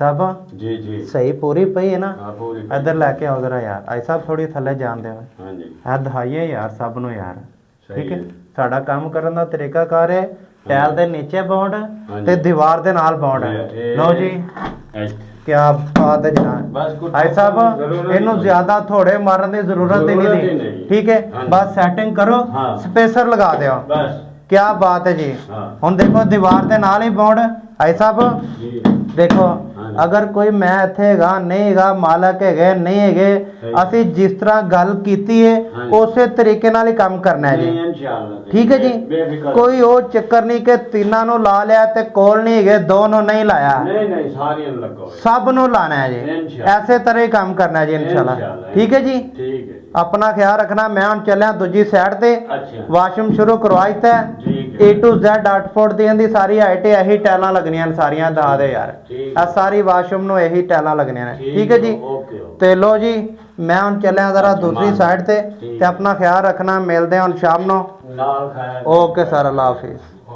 सब जी जी सही पूरी पई है ना। हाँ पूरी इधर लैके आओ जरा यार, ऐसा थोड़ी थले जान दे हाँ जी ਆ ਦਿਖਾਈਏ ਯਾਰ ਸਭ ਨੂੰ ਯਾਰ। ਸਹੀ ਠੀਕ ਹੈ, ਹੈ। ਸਾਡਾ ਕੰਮ ਕਰਨ ਦਾ ਤਰੀਕਾ ਕਾਰ ਹੈ, ਟੈਲ ਦੇ ਨੀਚੇ ਬਾਉਂਡ ਹਾਂਜੀ। ਤੇ ਦੀਵਾਰ ਦੇ ਨਾਲ ਬਾਉਂਡ ਹੈ। ਲਓ ਜੀ ਕੀ ਬਾਤ ਹੈ ਜਨਾਬ। बस कुछ ਭਾਈ ਸਾਹਿਬ ਇਹਨੂੰ ਜ਼ਿਆਦਾ ਥੋੜੇ ਮਾਰਨ ਦੀ ਜ਼ਰੂਰਤ ਹੀ ਜ਼ਰੂਰਤ ਹੀ ਨਹੀਂ ਨਹੀਂ। ਠੀਕ ਹੈ, ਹਾਂਜੀ। ਬਸ ਸੈਟਿੰਗ ਕਰੋ, ਹਾਂ। ਸਪੇਸਰ ਲਗਾ ਦਿਓ। बस ਕੀ ਬਾਤ ਹੈ ਜੀ। ਹਾਂ। ਹੁਣ ਦੇਖੋ ਦੀਵਾਰ ਦੇ ਨਾਲ ਹੀ ਬਾਉਂਡ ਭਾਈ ਸਾਹਿਬ। जी ਦੇਖੋ ਹਾਂਜੀ। ਅਗਰ ਕੋਈ ਮੈਂ ਇੱਥੇ ਹੈਗਾ ਨਹੀਂ ਹੈਗਾ, ਮਾਲਕ ਹੈਗੇ ਨਹੀਂ ਹੈਗੇ, ਸਹੀ। ਅਸੀਂ ਜਿਸ ਤਰ੍ਹਾਂ ਗੱਲ ਕੀਤੀ ਹੈ ਹਾਂਜੀ। ਉਸੇ ਤਰੀਕੇ ਨਾਲ ਹੀ ਕੰਮ ਕਰਨਾ ਹੈ नहीं ਜੀ। इंशाल्लाह ਠੀਕ ਹੈ ਜੀ, बेफिक्र ਕੋਈ ਉਹ ਚੱਕਰ ਨਹੀਂ ਕਿ ਤਿੰਨਾਂ ਨੂੰ ਲਾ ਲਿਆ ਤੇ ਕੋਲ ਨਹੀਂ ਹੈਗੇ, ਦੋ ਨੂੰ ਨਹੀਂ ਲਾਇਆ, नहीं नहीं सारी लगो ਸਭ ਨੂੰ ਲਾਣਾ ਹੈ ਜੀ। इंशाल्लाह। ਐਸੇ ਤਰ੍ਹਾਂ ਹੀ ਕੰਮ ਕਰਨਾ ਹੈ ਜੀ ਇਨਸ਼ਾਅੱਲਾ। इंशाल्लाह। ਠੀਕ ਹੈ ਜੀ, ठीक है जी ਆਪਣਾ ਖਿਆਲ ਰੱਖਣਾ। ਮੈਂ ਹੁਣ ਚੱਲਿਆ ਦੂਜੀ ਸਾਈਡ ਤੇ, अच्छा ਵਾਸ਼ਰੂਮ ਸ਼ੁਰੂ ਕਰਵਾਈ ਤੇ ठीक A है to Z 8 ਫੁੱਟ ਦੀਆਂ ਦੀ ਸਾਰੀ ਹਾਈਟ ਇਹੀ ਟੈਲਾਂ ਲੱਗਣੀਆਂ ਨੇ ਸਾਰੀਆਂ। ਦੱਸ ਦੇ ਯਾਰ, ਠੀਕ ਆ ਸਾਰੀ ਵਾਸ਼ਰੂਮ ਨੂੰ ਇਹੀ ਟੈਲਾਂ ਲੱਗਣੀਆਂ ਨੇ। ਠੀਕ ਹੈ ਜੀ, ओके ओके ਤੇ ਲੋ ਜੀ ਮੈਂ ਹੁਣ ਚੱਲਿਆ ਜ਼ਰਾ ਅੱਛਾ, ਦੂਸਰੀ ਮਾਨ। ਸਾਈਡ ਤੇ ਠੀਕ। ਤੇ ਆਪਣਾ ਖਿਆਲ ਰੱਖਣਾ। ਮਿਲਦੇ ਹਾਂ ਹੁਣ ਸ਼ਾਮ ਨੂੰ। लाल खाया ਓਕੇ ਸਰ, ਅੱਲਾ ਹਾਫਿਜ਼।